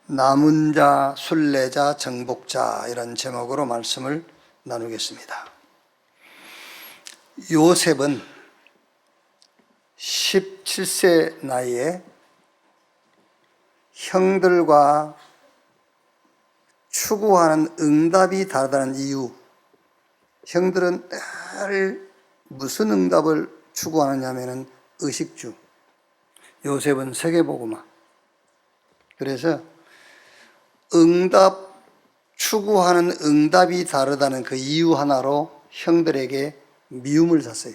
남은 자, 순례자, 정복자 이런 제목으로 말씀을 나누겠습니다. 요셉은 17세 나이에 형들과 추구하는 응답이 다르다는 이유, 형들은 늘 무슨 응답을 추구하느냐면 의식주, 요셉은 세계복음화. 그래서 추구하는 응답이 다르다는 그 이유 하나로 형들에게 미움을 샀어요.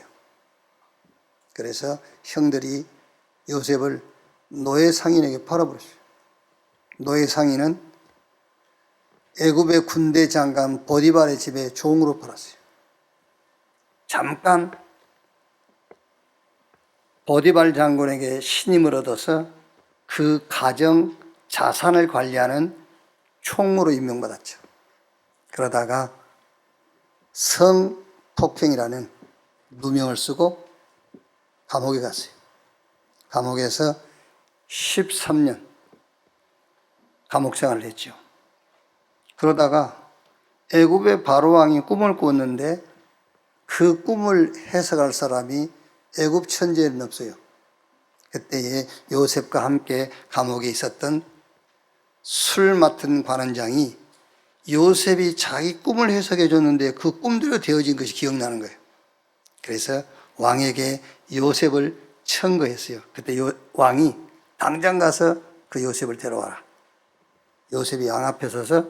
그래서 형들이 요셉을 노예 상인에게 팔아버렸어요. 노예 상인은 애굽의 군대 장관 보디발의 집에 종으로 팔았어요. 잠깐 보디발 장군에게 신임을 얻어서 그 가정 자산을 관리하는 총무로 임명받았죠. 그러다가 성폭행이라는 누명을 쓰고 감옥에 갔어요. 감옥에서 13년 감옥 생활을 했죠. 그러다가 애굽의 바로왕이 꿈을 꾸었는데 그 꿈을 해석할 사람이 애굽 천지에는 없어요. 그때에 요셉과 함께 감옥에 있었던 술 맡은 관원장이 요셉이 자기 꿈을 해석해 줬는데 그 꿈대로 되어진 것이 기억나는 거예요. 그래서 왕에게 요셉을 청구했어요. 그때 왕이 당장 가서 그 요셉을 데려와라. 요셉이 왕 앞에 서서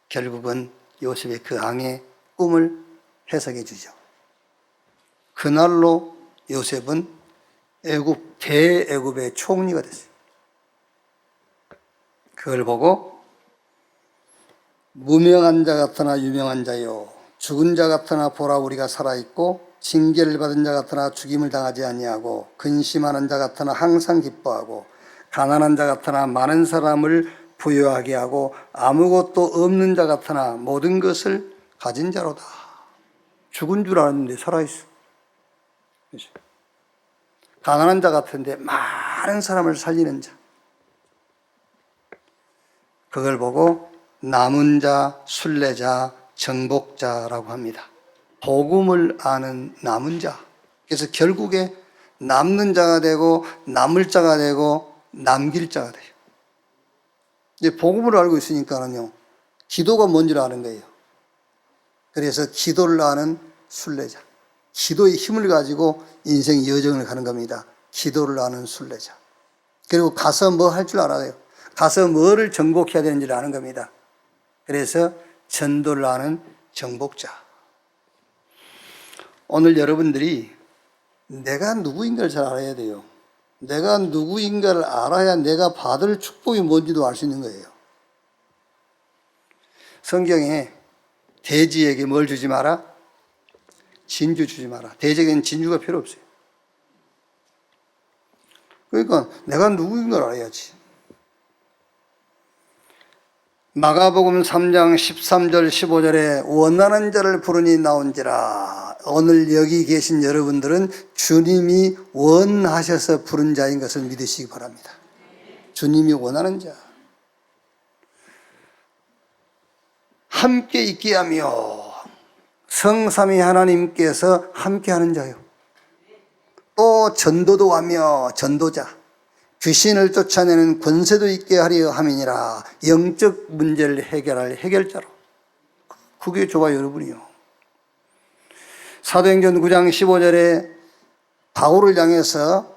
결국은 요셉의 그 왕의 꿈을 해석해 주죠. 그날로 요셉은 대애굽의 총리가 됐어요. 그걸 보고 무명한 자 같으나 유명한 자요, 죽은 자 같으나 보라 우리가 살아있고, 징계를 받은 자 같으나 죽임을 당하지 아니하고, 근심하는 자 같으나 항상 기뻐하고, 가난한 자 같으나 많은 사람을 부유하게 하고, 아무것도 없는 자 같으나 모든 것을 가진 자로다. 죽은 줄 알았는데 살아있어. 가난한 자 같은데 많은 사람을 살리는 자. 그걸 보고 남은 자, 순례자, 정복자라고 합니다. 복음을 아는 남은 자. 그래서 결국에 남는 자가 되고 남을 자가 되고 남길 자가 돼요. 이제 복음을 알고 있으니까는요, 기도가 뭔지를 아는 거예요. 그래서 기도를 아는 순례자. 기도의 힘을 가지고 인생 여정을 가는 겁니다. 기도를 아는 순례자. 그리고 가서 뭐 할 줄 알아요. 가서 뭐를 정복해야 되는지를 아는 겁니다. 그래서 전도를 아는 정복자. 오늘 여러분들이 내가 누구인가를 잘 알아야 돼요. 내가 누구인가를 알아야 내가 받을 축복이 뭔지도 알 수 있는 거예요. 성경에 돼지에게 뭘 주지 마라? 진주 주지 마라. 돼지에게는 진주가 필요 없어요. 그러니까 내가 누구인가를 알아야지. 마가복음 3장 13절 15절에 원하는 자를 부르니 나온지라. 오늘 여기 계신 여러분들은 주님이 원하셔서 부른 자인 것을 믿으시기 바랍니다. 주님이 원하는 자. 함께 있게 하며 성삼위 하나님께서 함께 하는 자요. 또 전도도 하며 전도자. 귀신을 쫓아내는 권세도 있게 하려 함이니라. 영적 문제를 해결할 해결자로. 그게 저와 여러분이요. 사도행전 9장 15절에 바울을 향해서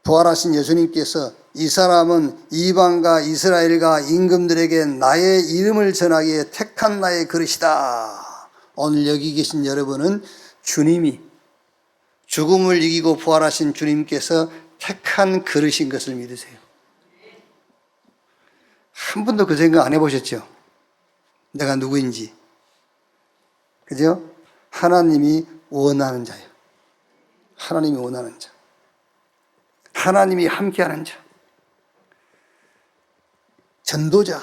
부활하신 예수님께서 이 사람은 이방과 이스라엘과 임금들에게 나의 이름을 전하기에 택한 나의 그릇이다. 오늘 여기 계신 여러분은 주님이 죽음을 이기고 부활하신 주님께서 택한 그릇인 것을 믿으세요. 한 번도 그 생각 안 해보셨죠? 내가 누구인지. 그죠? 하나님이 원하는 자예요. 하나님이 원하는 자. 하나님이 함께하는 자. 전도자.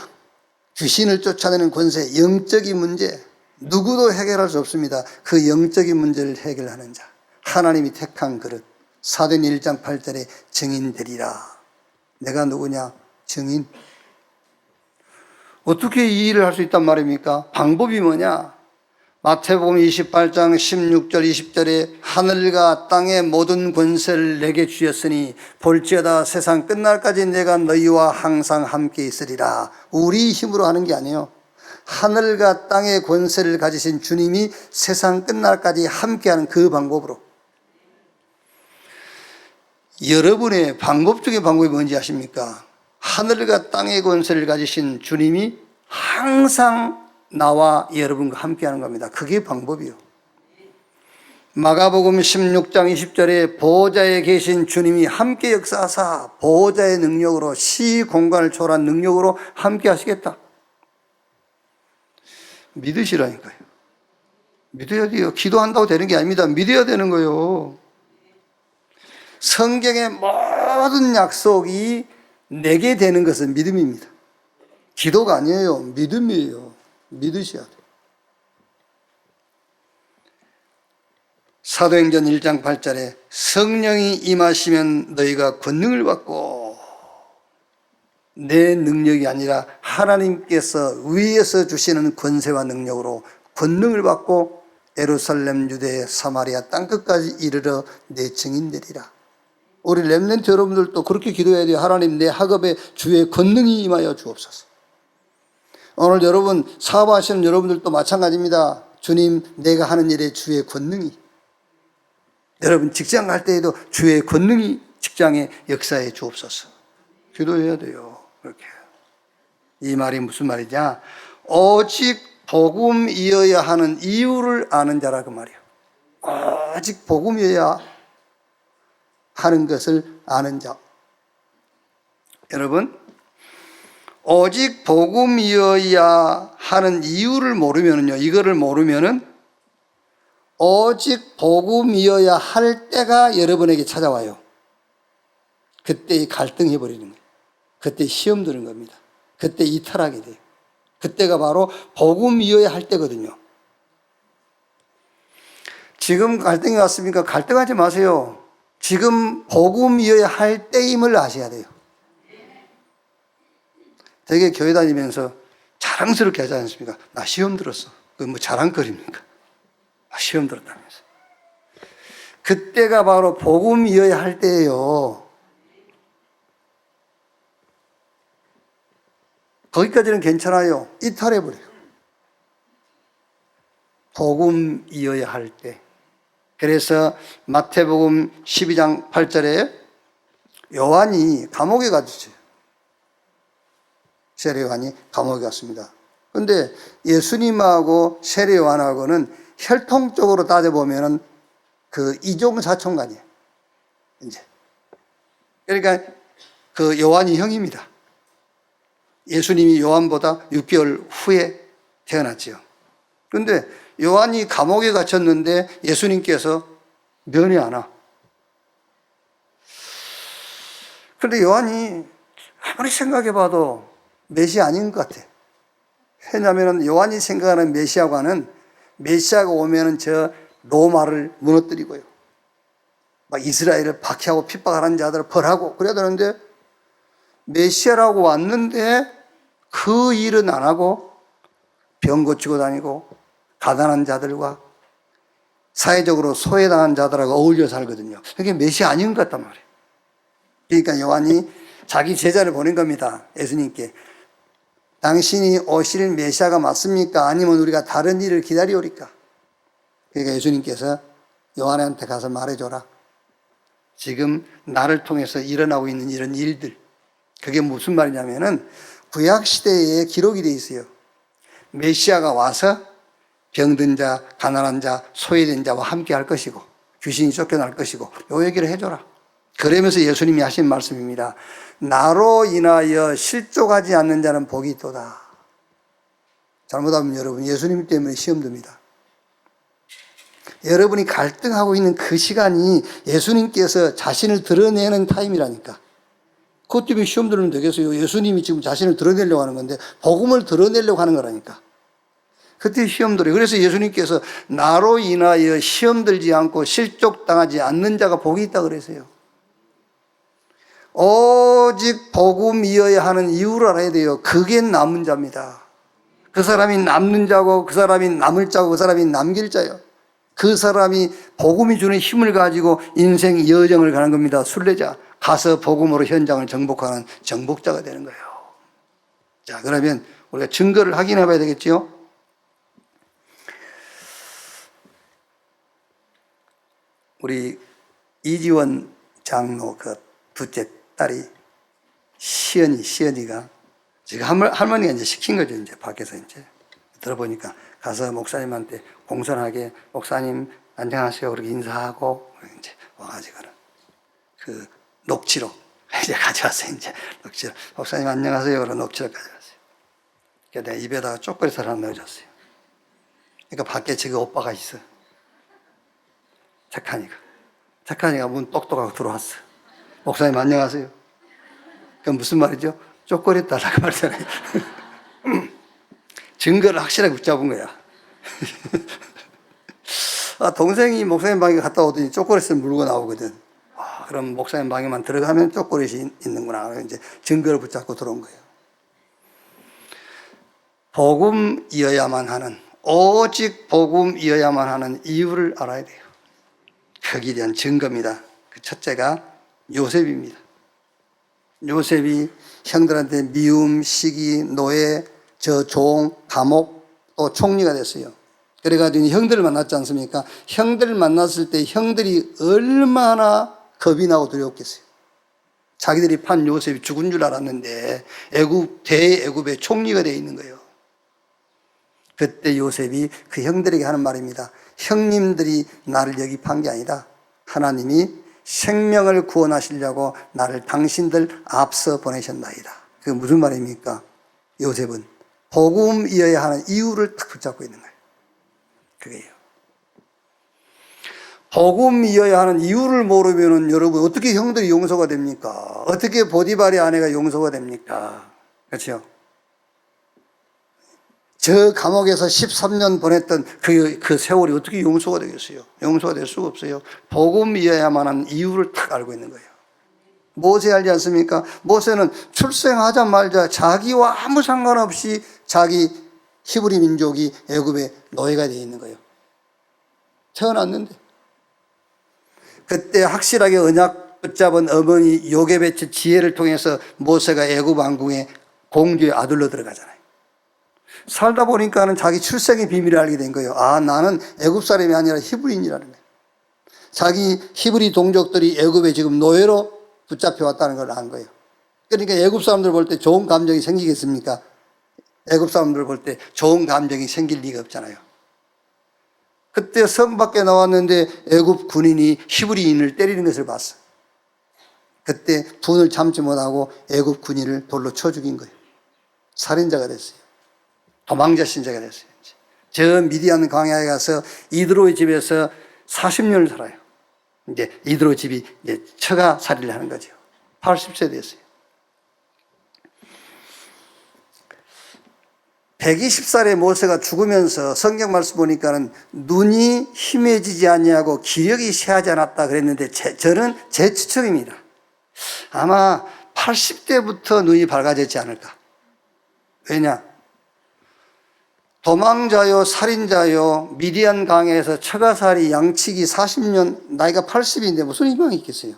귀신을 쫓아내는 권세, 영적인 문제. 누구도 해결할 수 없습니다. 그 영적인 문제를 해결하는 자. 하나님이 택한 그릇. 사도행 1장 8절에 증인 되리라. 내가 누구냐? 증인. 어떻게 이 일을 할 수 있단 말입니까? 방법이 뭐냐? 마태복음 28장 16절 20절에 하늘과 땅의 모든 권세를 내게 주셨으니 볼지어다 세상 끝날까지 내가 너희와 항상 함께 있으리라. 우리 힘으로 하는 게 아니에요. 하늘과 땅의 권세를 가지신 주님이 세상 끝날까지 함께하는 그 방법으로. 여러분의 방법적인 방법이 뭔지 아십니까? 하늘과 땅의 권세를 가지신 주님이 항상 나와 여러분과 함께하는 겁니다. 그게 방법이요. 마가복음 16장 20절에 보호자에 계신 주님이 함께 역사하사 보호자의 능력으로 시공간을 초월한 능력으로 함께 하시겠다. 믿으시라니까요. 믿어야 돼요. 기도한다고 되는 게 아닙니다. 믿어야 되는 거예요. 성경의 모든 약속이 내게 되는 것은 믿음입니다. 기도가 아니에요. 믿음이에요. 믿으셔야 돼요. 사도행전 1장 8절에 성령이 임하시면 너희가 권능을 받고, 내 능력이 아니라 하나님께서 위에서 주시는 권세와 능력으로 권능을 받고 예루살렘, 유대, 사마리아 땅끝까지 이르러 내 증인 되리라. 우리 렘넌트 여러분들도 그렇게 기도해야 돼요. 하나님, 내 학업에 주의 권능이 임하여 주옵소서. 오늘 여러분 사업하시는 여러분들도 마찬가지입니다. 주님, 내가 하는 일에 주의 권능이, 여러분 직장 갈 때에도 주의 권능이 직장에 역사해 주옵소서. 기도해야 돼요. 그렇게. 이 말이 무슨 말이냐? 오직 복음이어야 하는 이유를 아는 자라 그 말이에요. 오직 복음이어야 하는 것을 아는 자. 여러분, 오직 복음이어야 하는 이유를 모르면요, 이거를 모르면은 오직 복음이어야 할 때가 여러분에게 찾아와요. 그때 갈등해 버리는 거예요. 그때 시험 드는 겁니다. 그때 이탈하게 돼요. 그때가 바로 복음이어야 할 때거든요. 지금 갈등이 왔습니까? 갈등하지 마세요. 지금 복음이어야 할 때임을 아셔야 돼요. 되게 교회 다니면서 자랑스럽게 하지 않습니까? 나 시험 들었어. 그게 뭐 자랑거리입니까? 나 시험 들었다면서. 그때가 바로 복음이어야 할 때예요. 거기까지는 괜찮아요. 이탈해버려요. 복음이어야 할 때. 그래서 마태복음 12장 8절에 요한이 감옥에 갔어요. 세례 요한이 감옥에 갔습니다. 그런데 예수님하고 세례 요한하고는 혈통적으로 따져보면 그 이종사촌간이에요. 이제. 그러니까 그 요한이 형입니다. 예수님이 요한보다 6개월 후에 태어났지요. 그런데 요한이 감옥에 갇혔는데 예수님께서 면회 안 와. 그런데 요한이 아무리 생각해봐도 메시아 아닌 것 같아. 왜냐하면 요한이 생각하는 메시아과는, 메시아가 오면은 저 로마를 무너뜨리고요, 막 이스라엘을 박해하고 핍박하는 자들을 벌하고 그래야 되는데, 메시아라고 왔는데 그 일은 안 하고 병 고치고 다니고 가난한 자들과 사회적으로 소외당한 자들하고 어울려 살거든요. 그게 메시아 아닌 것 같단 말이에요. 그러니까 요한이 자기 제자를 보낸 겁니다. 예수님께. 당신이 오실 메시아가 맞습니까? 아니면 우리가 다른 일을 기다리오리까? 그러니까 예수님께서 요한한테 가서 말해줘라. 지금 나를 통해서 일어나고 있는 이런 일들, 그게 무슨 말이냐면은 구약시대에 기록이 되어 있어요. 메시아가 와서 병든 자, 가난한 자, 소외된 자와 함께 할 것이고 귀신이 쫓겨날 것이고, 요 얘기를 해줘라. 그러면서 예수님이 하신 말씀입니다. 나로 인하여 실족하지 않는 자는 복이 있도다. 잘못하면 여러분 예수님 때문에 시험 듭니다. 여러분이 갈등하고 있는 그 시간이 예수님께서 자신을 드러내는 타임이라니까. 그것 때문에 시험 들으면 되겠어요? 예수님이 지금 자신을 드러내려고 하는 건데 복음을 드러내려고 하는 거라니까. 그때 시험 들어요. 그래서 예수님께서 나로 인하여 시험 들지 않고 실족당하지 않는 자가 복이 있다 그랬어요. 오직 복음이어야 하는 이유를 알아야 돼요. 그게 남은 자입니다. 그 사람이 남는 자고 그 사람이 남을 자고 그 사람이 남길 자요. 그 사람이 복음이 주는 힘을 가지고 인생 여정을 가는 겁니다. 순례자. 가서 복음으로 현장을 정복하는 정복자가 되는 거예요. 자, 그러면 우리가 증거를 확인해 봐야 되겠죠? 우리 이지원 장로 그 둘째 딸이 시연이가 지금 할머니가 이제 시킨 거죠. 이제 밖에서 이제 들어보니까 가서 목사님한테 공손하게 목사님 안녕하세요. 그렇게 인사하고 이제 와가지고는 그 녹취록 이제 가져왔어요. 이제 녹취록 목사님 안녕하세요. 그런 녹취록 가져왔어요. 그러니까 내가 입에다가 초콜릿을 하나 넣어줬어요. 그러니까 밖에 지금 오빠가 있어. 착하니까 문 똑똑하고 들어왔어. 목사님 안녕하세요. 그럼 무슨 말이죠? 초콜릿 달라고 말잖아요. 증거를 확실하게 붙잡은 거야. 동생이 목사님 방에 갔다 오더니 초콜릿을 물고 나오거든. 그럼 목사님 방에만 들어가면 초콜릿이 있는구나. 이제 증거를 붙잡고 들어온 거예요. 복음이어야만 하는, 오직 복음이어야만 하는 이유를 알아야 돼요. 거기에 대한 증거입니다. 그 첫째가 요셉입니다. 요셉이 형들한테 미움, 시기, 노예, 종, 감옥, 또 총리가 됐어요. 그래가지고 형들을 만났지 않습니까? 형들을 만났을 때 형들이 얼마나 겁이 나고 두려웠겠어요. 자기들이 판 요셉이 죽은 줄 알았는데 대애굽의 총리가 되어 있는 거예요. 그때 요셉이 그 형들에게 하는 말입니다. 형님들이 나를 여기 판 게 아니다. 하나님이 생명을 구원하시려고 나를 당신들 앞서 보내셨나이다. 그게 무슨 말입니까? 요셉은 복음이어야 하는 이유를 딱 붙잡고 있는 거예요. 그게요. 복음이어야 하는 이유를 모르면 여러분 어떻게 형들이 용서가 됩니까? 어떻게 보디발의 아내가 용서가 됩니까? 그렇죠? 저 감옥에서 13년 보냈던 그 세월이 어떻게 용서가 되겠어요? 용서가 될 수가 없어요. 복음이어야만 하는 이유를 딱 알고 있는 거예요. 모세 알지 않습니까? 모세는 출생하자마자 자기와 아무 상관없이 자기 히브리 민족이 애굽의 노예가 되어 있는 거예요. 태어났는데. 그때 확실하게 언약 붙잡은 어머니 요게벳의 지혜를 통해서 모세가 애굽 왕궁의 공주의 아들로 들어가잖아요. 살다 보니까는 자기 출생의 비밀을 알게 된 거예요. 나는 애굽 사람이 아니라 히브리인이라는 거예요. 자기 히브리 동족들이 애굽에 지금 노예로 붙잡혀 왔다는 걸 안 거예요. 그러니까 애굽 사람들 볼 때 좋은 감정이 생기겠습니까? 애굽 사람들 볼 때 좋은 감정이 생길 리가 없잖아요. 그때 성 밖에 나왔는데 애굽 군인이 히브리인을 때리는 것을 봤어. 그때 분을 참지 못하고 애굽 군인을 돌로 쳐 죽인 거예요. 살인자가 됐어요. 도망자 신자가 됐어요. 저 미디안 광야에 가서 이드로의 집에서 40년을 살아요. 이제 이드로 집이 이제 처가 살이를 하는 거죠. 80세 됐어요. 120살의 모세가 죽으면서 성경 말씀 보니까는 눈이 희미해지지 아니하고 기력이 쇠하지 않았다 그랬는데 저는 제 추측입니다. 아마 80대부터 눈이 밝아졌지 않을까. 왜냐? 도망자요, 살인자요, 미디안 강에서 처가살이 양치기 40년, 나이가 80인데 무슨 희망이 있겠어요?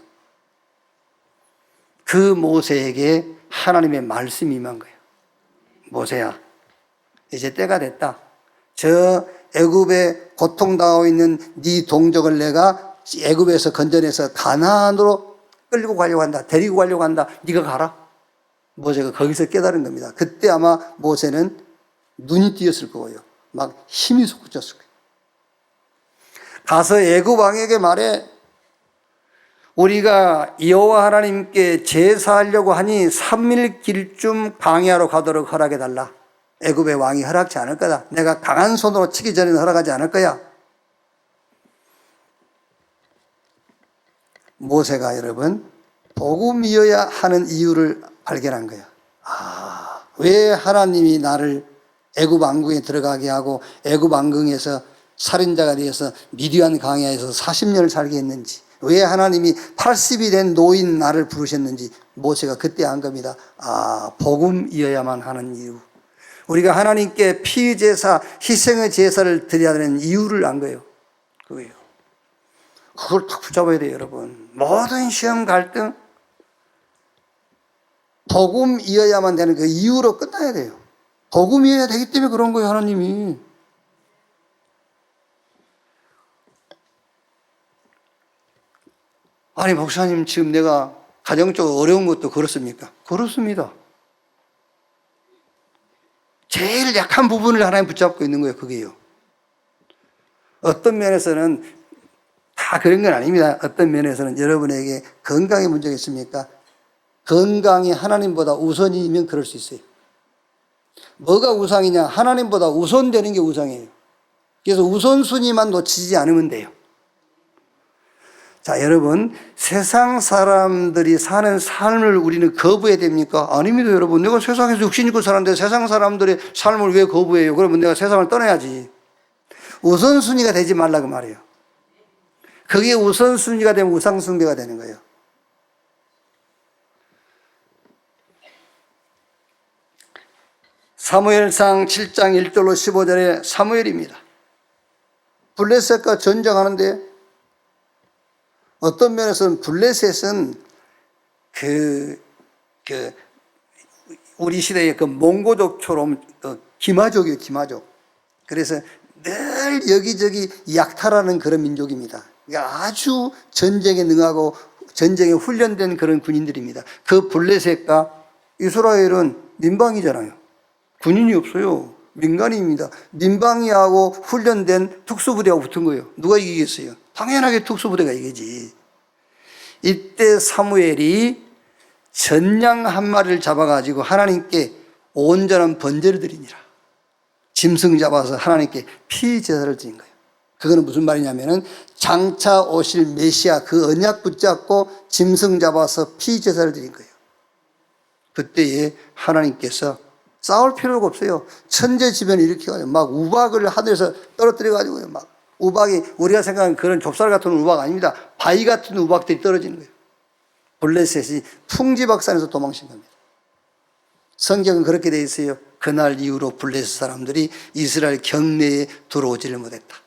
그 모세에게 하나님의 말씀이 임한 거예요. 모세야, 이제 때가 됐다. 저 애굽에 고통당하고 있는 네 동족을 내가 애굽에서 건져내서 가나안으로 끌고 가려고 한다. 데리고 가려고 한다. 네가 가라. 모세가 거기서 깨달은 겁니다. 그때 아마 모세는 눈이 띄었을 거예요. 막 힘이 솟구쳤을 거예요. 가서 애굽 왕에게 말해, 우리가 여호와 하나님께 제사하려고 하니 3일 길쯤 광야로 가도록 허락해 달라. 애굽의 왕이 허락지 않을 거다. 내가 강한 손으로 치기 전에는 허락하지 않을 거야. 모세가 여러분 복음이어야 하는 이유를 발견한 거야. 왜 하나님이 나를 애굽 왕궁에 들어가게 하고 애굽 왕궁에서 살인자가 되어서 미디안 광야에서 40년을 살게 했는지, 왜 하나님이 80이 된 노인 나를 부르셨는지 모세가 그때 안 겁니다. 복음이어야만 하는 이유. 우리가 하나님께 피제사, 희생의 제사를 드려야 되는 이유를 안 거예요. 그거예요. 그걸 딱 붙잡아야 돼요, 여러분. 모든 시험 갈등, 복음이어야만 되는 그 이유로 끝나야 돼요. 복음이어야 되기 때문에 그런 거예요, 하나님이. 아니, 목사님, 지금 내가 가정적으로 어려운 것도 그렇습니까? 그렇습니다. 제일 약한 부분을 하나님 붙잡고 있는 거예요, 그게요. 어떤 면에서는 다 그런 건 아닙니다. 어떤 면에서는 여러분에게 건강에 문제가 있습니까? 건강이 하나님보다 우선이면 그럴 수 있어요. 뭐가 우상이냐? 하나님보다 우선되는 게 우상이에요. 그래서 우선순위만 놓치지 않으면 돼요. 자, 여러분, 세상 사람들이 사는 삶을 우리는 거부해야 됩니까? 아닙니다, 여러분. 내가 세상에서 육신 입고 사는데 세상 사람들의 삶을 왜 거부해요? 그러면 내가 세상을 떠나야지. 우선순위가 되지 말라 그 말이에요. 그게 우선순위가 되면 우상숭배가 되는 거예요. 사무엘상 7장 1절로 15절에 사무엘입니다. 블레셋과 전쟁하는데 어떤 면에서는 블레셋은 우리 시대의 그 몽고족처럼 기마족이에요, 기마족. 그래서 늘 여기저기 약탈하는 그런 민족입니다. 그러니까 아주 전쟁에 능하고 전쟁에 훈련된 그런 군인들입니다. 그 블레셋과 이스라엘은 민방위잖아요. 군인이 없어요. 민간인입니다. 민방위하고 훈련된 특수부대하고 붙은 거예요. 누가 이기겠어요? 당연하게 특수부대가 이기지. 이때 사무엘이 전양 한 마리를 잡아가지고 하나님께 온전한 번제를 드리니라. 짐승 잡아서 하나님께 피제사를 드린 거예요. 그거는 무슨 말이냐면은 장차 오실 메시아 그 언약 붙잡고 짐승 잡아서 피제사를 드린 거예요. 그때에 하나님께서 싸울 필요가 없어요. 천재지변을 일으켜가지고 막 우박을 하늘에서 떨어뜨려가지고요. 막 우박이 우리가 생각하는 그런 좁쌀 같은 우박 아닙니다. 바위 같은 우박들이 떨어지는 거예요. 블레셋이 풍지박산에서 도망친 겁니다. 성경은 그렇게 되어 있어요. 그날 이후로 블레셋 사람들이 이스라엘 경내에 들어오지를 못했다.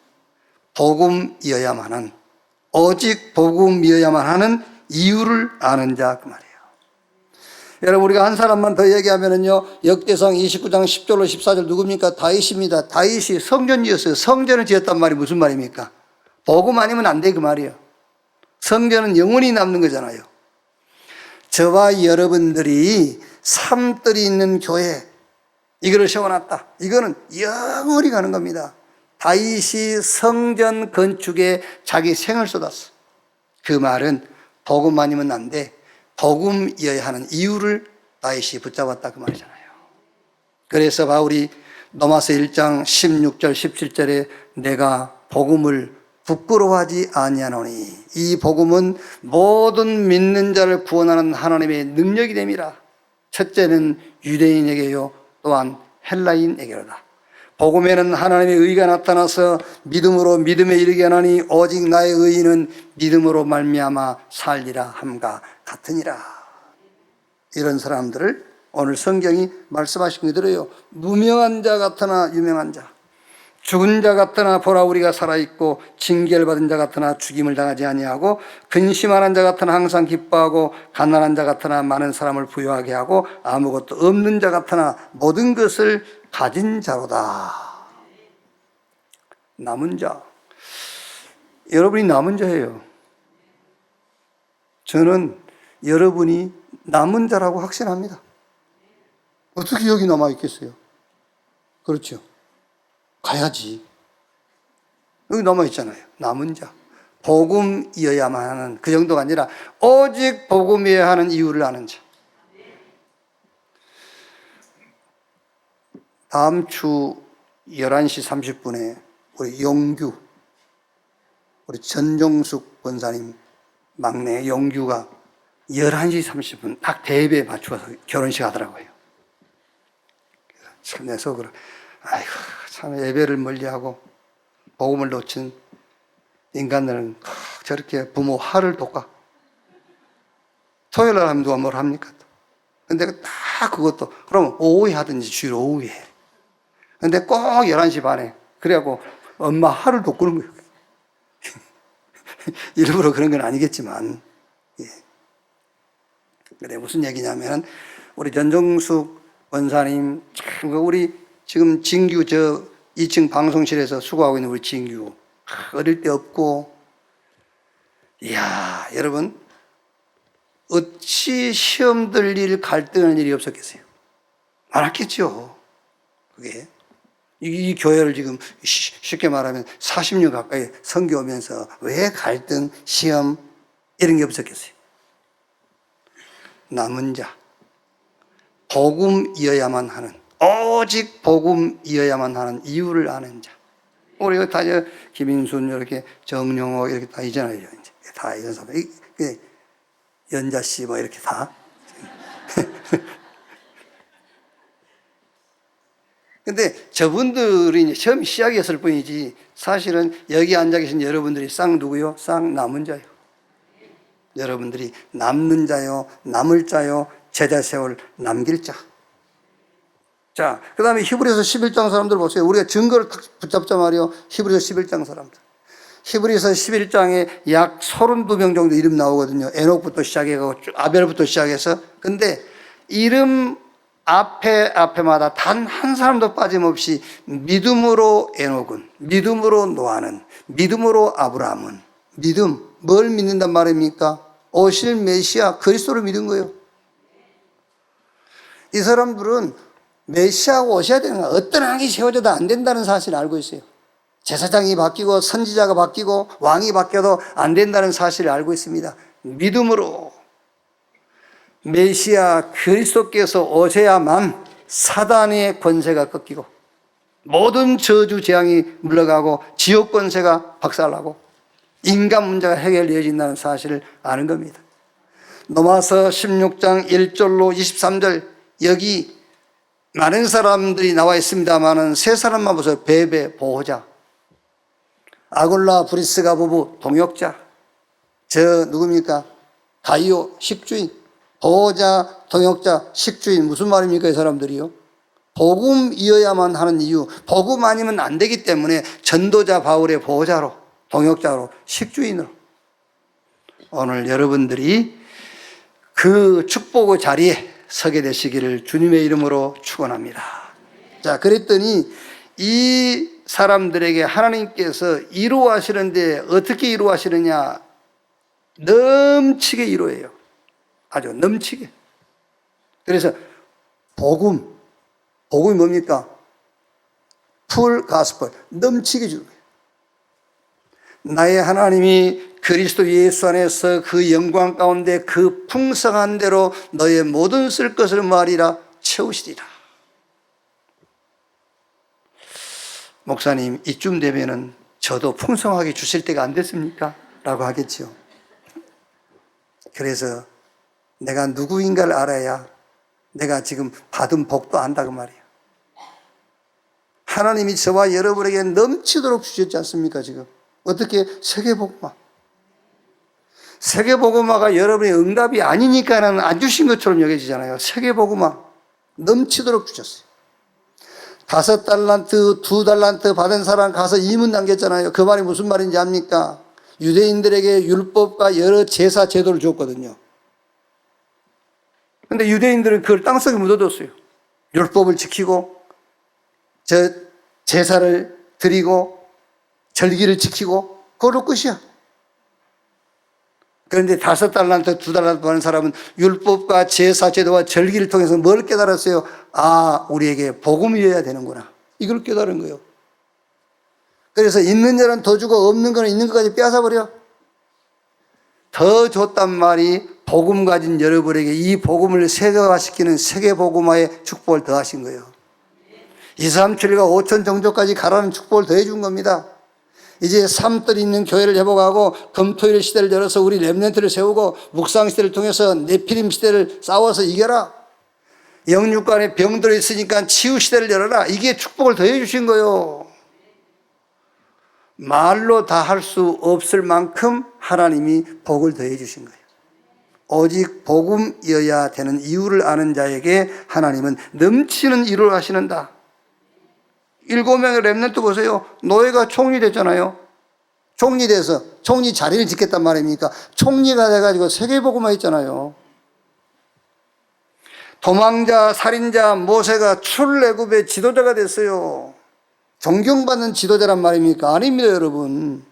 복음이어야만 하는, 오직 복음이어야만 하는 이유를 아는 자 그 말이에요. 여러분, 우리가 한 사람만 더 얘기하면은요, 역대상 29장 10절로 14절 누굽니까? 다윗입니다. 다윗이 성전 지었어요. 성전을 지었단 말이 무슨 말입니까? 복음 아니면 안 돼 그 말이에요. 성전은 영원히 남는 거잖아요. 저와 여러분들이 삶들이 있는 교회, 이거를 세워놨다. 이거는 영원히 가는 겁니다. 다윗이 성전 건축에 자기 생을 쏟았어. 그 말은 복음 아니면 안 돼. 복음이어야 하는 이유를 다윗이 붙잡았다 그 말이잖아요. 그래서 바울이 로마서 1장 16절 17절에 내가 복음을 부끄러워하지 아니하노니 이 복음은 모든 믿는 자를 구원하는 하나님의 능력이 됨이라. 첫째는 유대인에게요 또한 헬라인에게로다. 복음에는 하나님의 의가 나타나서 믿음으로 믿음에 이르게 하나니 오직 나의 의인은 믿음으로 말미암아 살리라 함과 같으니라. 이런 사람들을 오늘 성경이 말씀하신 그대로요. 무명한 자 같으나 유명한 자, 죽은 자 같으나 보라 우리가 살아있고 징계를 자 같으나 죽임을 당하지 아니하고 근심하는 자 같으나 항상 기뻐하고 가난한 자 같으나 많은 사람을 부유하게 하고 아무것도 없는 자 같으나 모든 것을 가진 자로다. 남은 자. 여러분이 남은 자예요. 저는 여러분이 남은 자라고 확신합니다. 어떻게 여기 남아있겠어요? 그렇죠. 가야지. 여기 남아있잖아요. 남은 자. 복음이어야만 하는 그 정도가 아니라 오직 복음이어야 하는 이유를 아는 자. 다음 주 11시 30분에 우리 용규, 우리 전종숙 권사님 막내 용규가 11시 30분 딱 대회에 맞춰서 결혼식 하더라고요. 참 내 속으로 아이고 참 예배를 멀리하고 복음을 놓친 인간들은 저렇게 부모 화를 돋가. 토요일 날 하면 누가 뭘 합니까? 근데 다 그것도 그러면 오후에 하든지 주일 오후에 해. 근데 꼭 11시 반에. 그래갖고 엄마 하루를 돋구는 거예요. 일부러 그런 건 아니겠지만. 예. 그래, 무슨 얘기냐면, 우리 전종숙 원사님, 참, 우리 지금 진규 2층 방송실에서 수고하고 있는 우리 진규. 어릴 때 없고, 이야, 여러분, 어찌 시험 들 일, 갈등할 일이 없었겠어요? 많았겠죠. 그게. 이 교회를 지금 쉽게 말하면 40년 가까이 섬겨오면서 왜 갈등, 시험, 이런 게 없었겠어요? 남은 자, 복음이어야만 하는, 오직 복음이어야만 하는 이유를 아는 자. 우리 다 김인순, 이렇게 정용호, 이렇게 다 있잖아요. 이제 다 이런 사람. 연자 씨, 뭐 이렇게 다. 근데 저분들이 이제 처음 시작이었을 뿐이지, 사실은 여기 앉아 계신 여러분들이 쌍 누구요? 쌍 남은 자요. 여러분들이 남는 자요, 남을 자요, 제자 세월 남길 자. 자, 그 다음에 히브리서 11장 사람들 보세요. 우리가 증거를 딱 붙잡자 말이요. 히브리서 11장 사람들. 히브리서 11장에 약 32명 정도 이름 나오거든요. 에녹부터 시작해서 아벨부터 시작해서. 근데 이름 앞에마다 단 한 사람도 빠짐없이 믿음으로 에녹은, 믿음으로 노아는, 믿음으로 아브라함은, 믿음, 뭘 믿는단 말입니까? 오실 메시아 그리스도를 믿은 거예요. 이 사람들은 메시아가 오셔야 되는 거야. 어떤 왕이 세워져도 안 된다는 사실을 알고 있어요. 제사장이 바뀌고 선지자가 바뀌고 왕이 바뀌어도 안 된다는 사실을 알고 있습니다. 믿음으로 메시아 그리스도께서 오셔야만 사단의 권세가 꺾이고 모든 저주 재앙이 물러가고 지옥 권세가 박살나고 인간 문제가 해결되어진다는 사실을 아는 겁니다. 로마서 16장 1절로 23절, 여기 많은 사람들이 나와 있습니다만은 세 사람만 보세요. 베베 보호자, 아굴라 브리스가 부부 동역자, 저 누굽니까? 가이오 식주인, 보호자, 동역자, 식주인. 무슨 말입니까 이 사람들이요? 복음이어야만 하는 이유, 복음 아니면 안 되기 때문에 전도자 바울의 보호자로, 동역자로, 식주인으로. 오늘 여러분들이 그 축복의 자리에 서게 되시기를 주님의 이름으로 축원합니다. 자, 그랬더니 이 사람들에게 하나님께서 이루하시는데 어떻게 이루하시느냐? 넘치게 이루어요. 아주 넘치게. 그래서 복음이 뭡니까? 풀 가스펠, 넘치게 주는 거예요. 나의 하나님이 그리스도 예수 안에서 그 영광 가운데 그 풍성한 대로 너의 모든 쓸 것을 말이라 채우시리라. 목사님, 이쯤 되면은 저도 풍성하게 주실 때가 안 됐습니까? 라고 하겠죠. 그래서 내가 누구인가를 알아야 내가 지금 받은 복도 안다고 말이에요. 하나님이 저와 여러분에게 넘치도록 주셨지 않습니까, 지금? 어떻게? 세계복음화. 세계복음화가 여러분의 응답이 아니니까는 안 주신 것처럼 여겨지잖아요. 세계복음화. 넘치도록 주셨어요. 5달란트, 2달란트 받은 사람 가서 이문 남겼잖아요. 그 말이 무슨 말인지 압니까? 유대인들에게 율법과 여러 제사 제도를 줬거든요. 근데 유대인들은 그걸 땅속에 묻어뒀어요. 율법을 지키고, 제사를 드리고, 절기를 지키고, 그걸로 끝이야. 그런데 5달란트, 2달란트 받는 사람은 율법과 제사, 제도와 절기를 통해서 뭘 깨달았어요? 아, 우리에게 복음이어야 되는구나. 이걸 깨달은 거예요. 그래서 있는 자는 더 주고 없는 거는 있는 것까지 빼앗아버려. 더 줬단 말이 복음 가진 여러분에게 이 복음을 세계화시키는 세계복음화의 축복을 더하신 거예요. 2, 3, 7과 5천 정도까지 가라는 축복을 더해 준 겁니다. 이제 삶들이 있는 교회를 회복하고 금토일 시대를 열어서 우리 렘넌트를 세우고 묵상 시대를 통해서 네피림 시대를 싸워서 이겨라. 영육간에 병들어 있으니까 치유 시대를 열어라. 이게 축복을 더해 주신 거예요. 말로 다 할 수 없을 만큼 하나님이 복을 더해 주신 거예요. 오직 복음이어야 되는 이유를 아는 자에게 하나님은 넘치는 일을 하시는다. 7명의 렘넌트 보세요. 노예가 총리 됐잖아요. 총리 돼서 총리 자리를 짓겠단 말입니까? 총리가 돼가지고 세계복음화 했잖아요. 도망자, 살인자 모세가 출애굽의 지도자가 됐어요. 존경받는 지도자란 말입니까? 아닙니다, 여러분.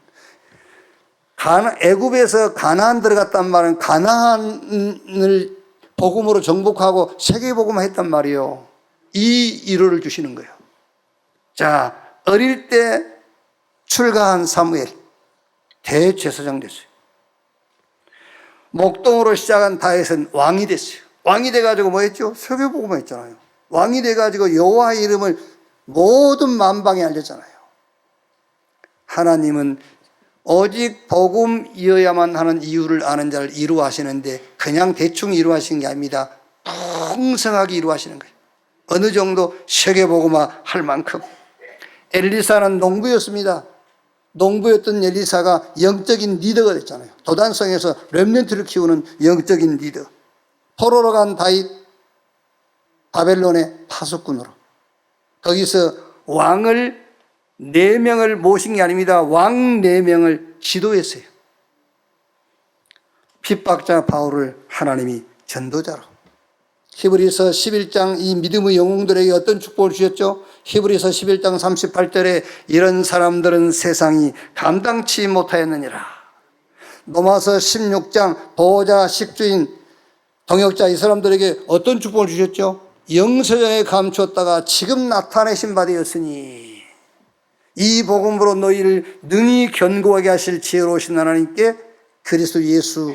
애굽에서 가나안 들어갔단 말은 가나안을 복음으로 정복하고 세계복음화 했단 말이에요. 이 위로를 주시는 거예요. 자, 어릴 때 출가한 사무엘, 대제사장 됐어요. 목동으로 시작한 다윗은 왕이 됐어요. 왕이 돼가지고 뭐 했죠? 세계복음화 했잖아요. 왕이 돼가지고 여호와의 이름을 모든 만방에 알렸잖아요. 하나님은 오직 복음이어야만 하는 이유를 아는 자를 이루하시는데 그냥 대충 이루하시는 게 아닙니다. 풍성하게 이루하시는 거예요. 어느 정도 세계복음화 할 만큼. 엘리사는 농부였습니다. 농부였던 엘리사가 영적인 리더가 됐잖아요. 도단성에서 렘넌트를 키우는 영적인 리더. 포로로 간 다윗, 바벨론의 파수꾼으로. 거기서 왕을 4명을 모신 게 아닙니다. 왕 4명을 지도했어요. 핍박자 바울을 하나님이 전도자로. 히브리서 11장 이 믿음의 영웅들에게 어떤 축복을 주셨죠? 히브리서 11장 38절에 이런 사람들은 세상이 감당치 못하였느니라. 로마서 16장 보호자, 식주인, 동역자 이 사람들에게 어떤 축복을 주셨죠? 영세전에 감추었다가 지금 나타내신 바 되었으니 이 복음으로 너희를 능히 견고하게 하실 지혜로우신 하나님께 그리스도 예수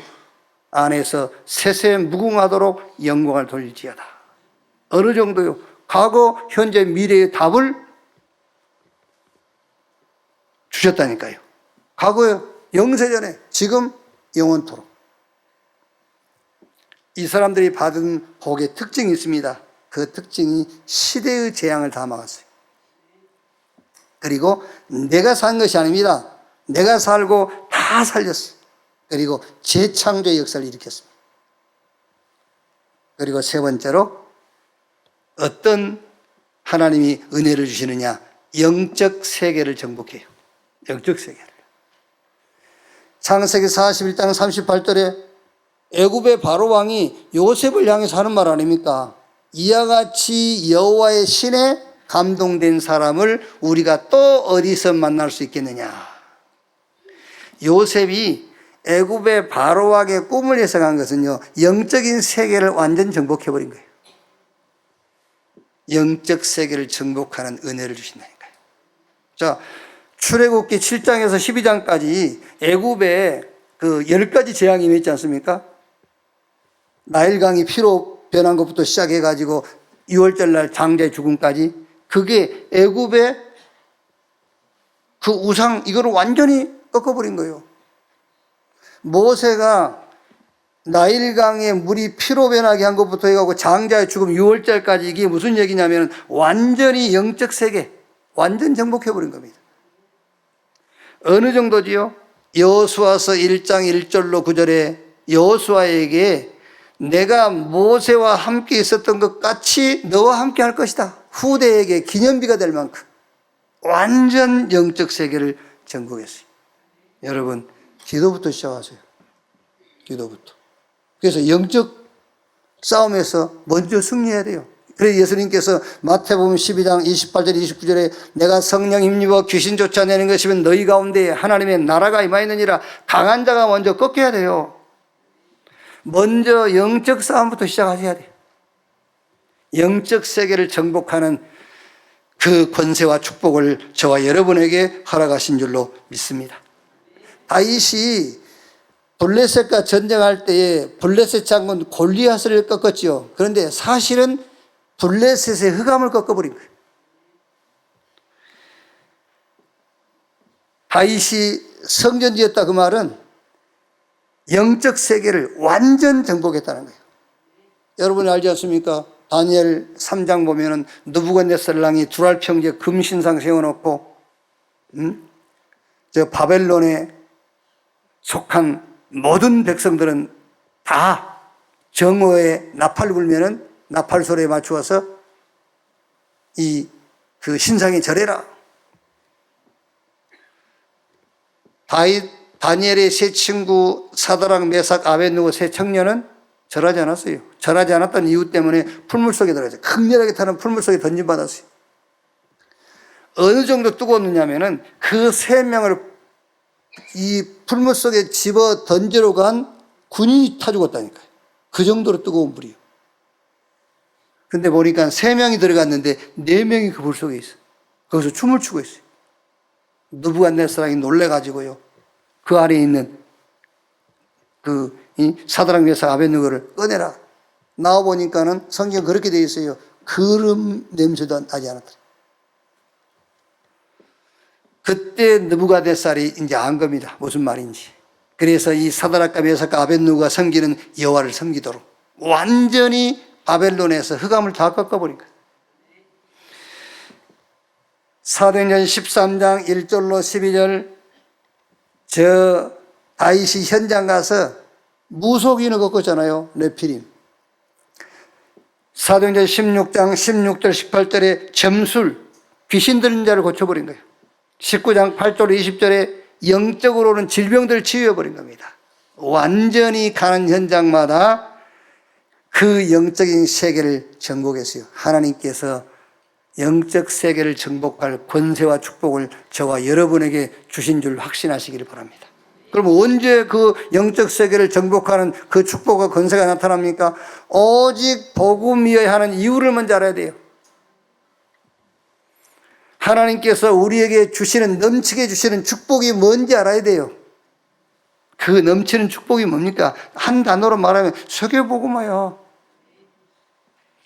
안에서 세세 무궁하도록 영광을 돌릴지어다. 어느 정도요? 과거, 현재, 미래의 답을 주셨다니까요. 과거에, 영세전에, 지금, 영원토록. 이 사람들이 받은 복의 특징이 있습니다. 그 특징이 시대의 재앙을 다 막았어요. 그리고 내가 산 것이 아닙니다. 내가 살고 다 살렸어요. 그리고 재창조의 역사를 일으켰습니다. 그리고 세 번째로 어떤 하나님이 은혜를 주시느냐? 영적 세계를 정복해요. 영적 세계를. 창세기 41장 38절에 애굽의 바로 왕이 요셉을 향해서 하는 말 아닙니까? 이와 같이 여호와의 신에 감동된 사람을 우리가 또 어디서 만날 수 있겠느냐? 요셉이 애굽의 바로 왕의 꿈을 해석한 것은요, 영적인 세계를 완전 정복해버린 거예요. 영적 세계를 정복하는 은혜를 주신다니까요. 자, 출애굽기 7장에서 12장까지 애굽에 그 10가지 재앙이 있지 않습니까? 나일강이 피로 변한 것부터 시작해가지고 6월절 날 장자의 죽음까지, 그게 애굽의 그 우상, 이거를 완전히 꺾어버린 거예요. 모세가 나일강에 물이 피로 변하게 한 것부터 해가지고 장자의 죽음 6월절까지, 이게 무슨 얘기냐면 완전히 영적 세계, 완전 정복해버린 겁니다. 어느 정도지요? 여호수아서 1장 1절로 9절에 여호수아에게 내가 모세와 함께 있었던 것 같이 너와 함께 할 것이다. 후대에게 기념비가 될 만큼 완전 영적 세계를 정복했어요. 여러분, 기도부터 시작하세요. 기도부터. 그래서 영적 싸움에서 먼저 승리해야 돼요. 그래서 예수님께서 마태복음 12장 28절 29절에 내가 성령 힘입어 귀신 쫓아내는 것이면 너희 가운데 하나님의 나라가 임하였느니라. 강한 자가 먼저 꺾여야 돼요. 먼저 영적 싸움부터 시작하셔야 돼요. 영적 세계를 정복하는 그 권세와 축복을 저와 여러분에게 허락하신 줄로 믿습니다. 다윗이 블레셋과 전쟁할 때에 블레셋 장군 골리앗을 꺾었죠. 그런데 사실은 블레셋의 흑암을 꺾어버린 거예요. 다윗이 성전 지었다 그 말은 영적 세계를 완전 정복했다는 거예요. 여러분 알지 않습니까? 다니엘 3장 보면은 느부갓네살랑이 두랄평지에 금신상 세워놓고 저 바벨론에 속한 모든 백성들은 다 정오에 나팔 불면은 나팔 소리에 맞추어서 이 그 신상에 절해라. 다니엘의 세 친구 사드락, 메삭, 아벳느고 세 청년은 절하지 않았어요. 절하지 않았던 이유 때문에 풀물 속에 들어가죠. 극렬하게 타는 풀물 속에 던짐받았어요. 어느 정도 뜨거웠느냐면은 그 세 명을 이 풀물 속에 집어 던지러 간 군인이 타 죽었다니까요. 그 정도로 뜨거운 불이요. 근데 보니까 세 명이 들어갔는데 네 명이 그 불 속에 있어요. 거기서 춤을 추고 있어요. 느부갓네살이 놀래가지고요. 그 안에 있는 이 사드락, 메삭, 아벳느고를 꺼내라. 나와 보니까는 성경 그렇게 되어 있어요. 그름 냄새도 나지 않았다. 그때 느부갓네살이 이제 안 겁니다. 무슨 말인지. 그래서 이 사드락과 메삭과 아벳느고가 섬기는 여호와를 섬기도록 완전히 바벨론에서 흑암을 다 꺾어버린 거예요. 사도행전 13장 1절로 12절 저 다윗이 현장 가서 무속인을 꺾었잖아요. 네피림. 사도행전 16장 16절 18절에 점술 귀신 들린 자를 고쳐버린 거예요. 19장 8절 20절에 영적으로는 질병들을 치유해버린 겁니다. 완전히 가는 현장마다 그 영적인 세계를 정복했어요. 하나님께서 영적 세계를 정복할 권세와 축복을 저와 여러분에게 주신 줄 확신하시기를 바랍니다. 그럼 언제 그 영적 세계를 정복하는 그 축복과 권세가 나타납니까? 오직 복음이어야 하는 이유를 먼저 알아야 돼요. 하나님께서 우리에게 주시는, 넘치게 주시는 축복이 뭔지 알아야 돼요. 그 넘치는 축복이 뭡니까? 한 단어로 말하면 세계복음화야.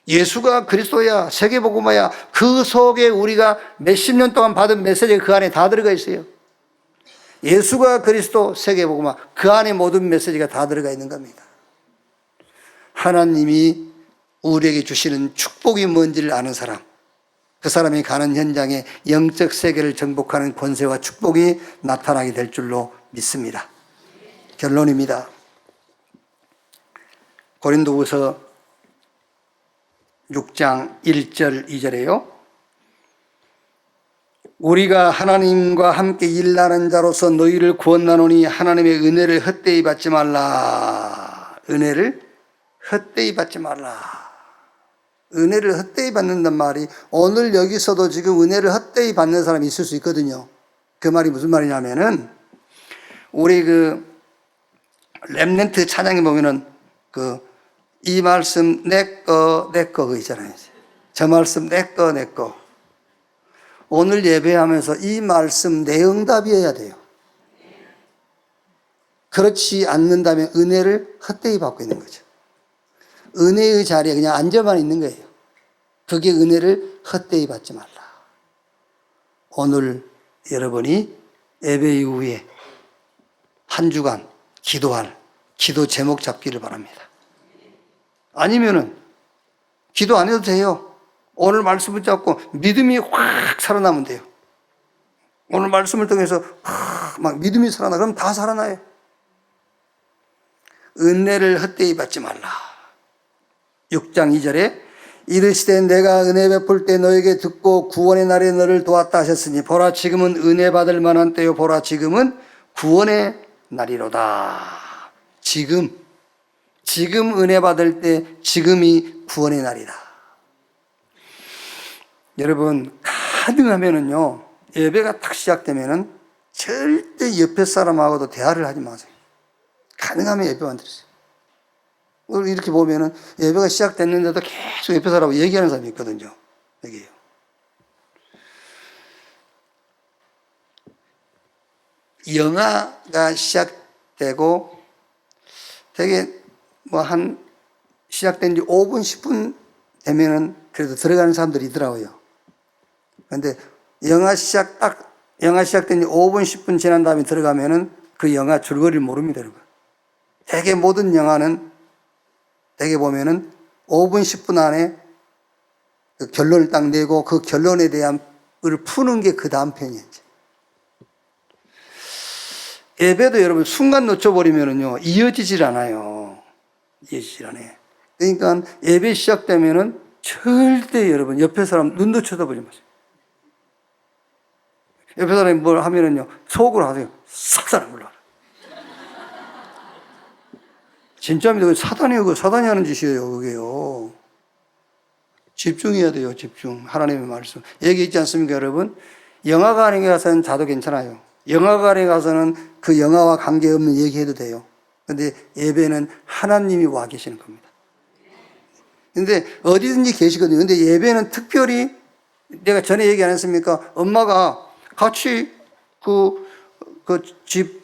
예수가 그리스도야, 세계복음화야. 그 속에 우리가 몇십 년 동안 받은 메시지가 그 안에 다 들어가 있어요. 예수가 그리스도, 세계복음화, 그 안에 모든 메시지가 다 들어가 있는 겁니다. 하나님이 우리에게 주시는 축복이 뭔지를 아는 사람, 그 사람이 가는 현장에 영적 세계를 정복하는 권세와 축복이 나타나게 될 줄로 믿습니다. 결론입니다. 고린도후서 6장 1절 2절에요. 우리가 하나님과 함께 일하는 자로서 너희를 구원하노니 하나님의 은혜를 헛되이 받지 말라. 은혜를 헛되이 받지 말라. 은혜를 헛되이 받는단 말이, 오늘 여기서도 지금 은혜를 헛되이 받는 사람이 있을 수 있거든요. 그 말이 무슨 말이냐면은, 우리 렘넌트 찬양에 보면은 이 말씀 내꺼 그거 있잖아요. 저 말씀 내꺼. 오늘 예배하면서 이 말씀 내 응답이어야 돼요. 그렇지 않는다면 은혜를 헛되이 받고 있는 거죠. 은혜의 자리에 그냥 앉아만 있는 거예요. 그게 은혜를 헛되이 받지 말라. 오늘 여러분이 예배 이후에 한 주간 기도할 기도 제목 잡기를 바랍니다. 아니면은 기도 안 해도 돼요. 오늘 말씀을 잡고 믿음이 확 살아나면 돼요. 오늘 말씀을 통해서 막 믿음이 살아나. 그럼 다 살아나요. 은혜를 헛되이 받지 말라. 6장 2절에 이르시되 내가 은혜 베풀 때 너에게 듣고 구원의 날에 너를 도왔다 하셨으니 보라 지금은 은혜 받을 만한 때요 보라 지금은 구원의 날이로다. 지금 은혜 받을 때 지금이 구원의 날이다. 여러분 가능하면은요 예배가 딱 시작되면은 절대 옆에 사람하고도 대화를 하지 마세요. 가능하면 예배만 드리세요. 이렇게 보면은 예배가 시작됐는데도 계속 옆에 사람하고 얘기하는 사람이 있거든요. 여기요. 영화가 시작되고 되게 시작된 지 5분, 10분 되면은 그래도 들어가는 사람들이 있더라고요. 근데 영화 시작된 지 5분, 10분 지난 다음에 들어가면은 그 영화 줄거리를 모릅니다, 여러분. 되게 모든 영화는 되게 보면은 5분, 10분 안에 그 결론을 딱 내고 그 결론에 대한 걸 푸는 게 그 다음 편이에요. 예배도 여러분 순간 놓쳐버리면은요, 이어지질 않아요. 그러니까 예배 시작되면은 절대 여러분 옆에 사람 눈도 쳐다보지 마세요. 옆에 사람이 뭘 하면은요, 속으로 하세요. 사단을 불러라. 진짜입니다. 사단이에요. 사단이 하는 짓이에요. 그게요. 집중해야 돼요. 집중. 하나님의 말씀. 여기 있지 않습니까, 여러분? 영화관에 가서는 자도 괜찮아요. 영화관에 가서는 그 영화와 관계없는 얘기해도 돼요. 근데 예배는 하나님이 와 계시는 겁니다. 근데 어디든지 계시거든요. 근데 예배는 특별히 내가 전에 얘기 안 했습니까? 엄마가 같이 집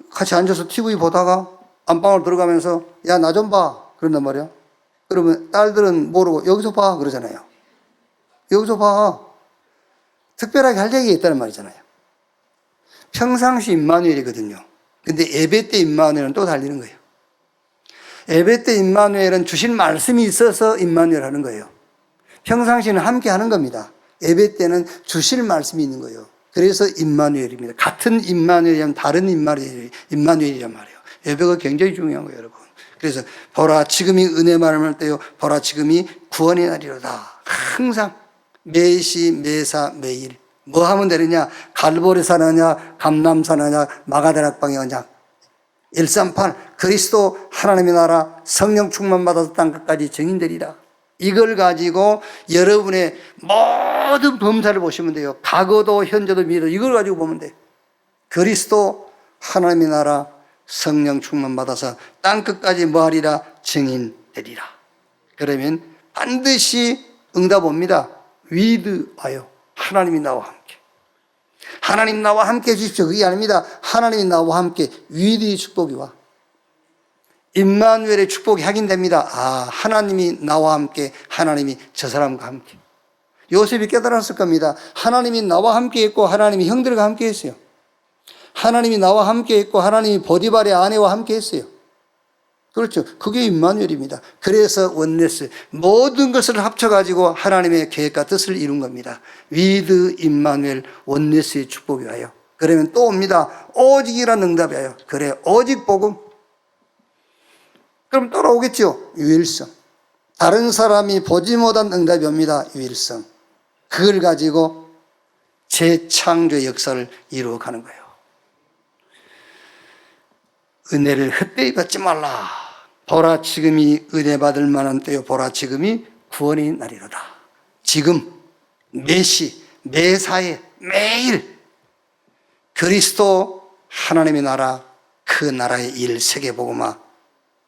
같이 앉아서 TV 보다가 안방으로 들어가면서 야, 나 좀 봐. 그런단 말이야. 그러면 딸들은 모르고 여기서 봐. 그러잖아요. 여기서 봐. 특별하게 할 얘기가 있다는 말이잖아요. 평상시 임마누엘이거든요. 근데 예배 때 임마누엘은 또 달리는 거예요. 예배 때 임마누엘은 주신 말씀이 있어서 임마누엘 하는 거예요. 평상시는 함께 하는 겁니다. 예배 때는 주실 말씀이 있는 거예요. 그래서 임마누엘입니다. 같은 임마누엘이면 다른 임마누엘이란 말이에요. 예배가 굉장히 중요한 거예요, 여러분. 그래서 보라 지금이 은혜 말할 때요. 보라 지금이 구원의 날이로다. 항상 매시 매사 매일 뭐 하면 되느냐? 갈보리산 하냐, 감람산 하냐, 마가다락방에 하냐. 138 그리스도 하나님의 나라 성령 충만 받아서 땅끝까지 증인되리라. 이걸 가지고 여러분의 모든 범사를 보시면 돼요. 과거도 현재도 미래도 이걸 가지고 보면 돼요. 그리스도 하나님의 나라 성령 충만 받아서 땅끝까지 뭐하리라? 증인되리라. 그러면 반드시 응답 옵니다. 위드 와요. 하나님이 나와 함께. 하나님 나와 함께 해주십시오. 그게 아닙니다. 하나님이 나와 함께 위드의 축복이 와. 임마누엘의 축복이 확인됩니다. 아, 하나님이 나와 함께, 하나님이 저 사람과 함께. 요셉이 깨달았을 겁니다. 하나님이 나와 함께 했고 하나님이 형들과 함께 했어요. 하나님이 나와 함께 했고 하나님이 보디발의 아내와 함께 했어요. 그렇죠. 그게 임마누엘입니다. 그래서 원네스 모든 것을 합쳐가지고 하나님의 계획과 뜻을 이룬 겁니다. 위드 임마누엘 원네스의 축복이 와요. 그러면 또 옵니다. 오직이라는 응답이 와요. 그래, 오직 복음. 그럼 돌아오겠죠. 유일성. 다른 사람이 보지 못한 응답이 옵니다. 유일성. 그걸 가지고 재창조의 역사를 이루어가는 거예요. 은혜를 헛되이 받지 말라. 보라 지금이 은혜 받을 만한 때요. 보라 지금이 구원의 날이로다. 지금 매시 매사에 매일 그리스도 하나님의 나라 그 나라의 일 세계복음화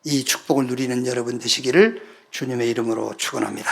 이 축복을 누리는 여러분 되시기를 주님의 이름으로 축원합니다.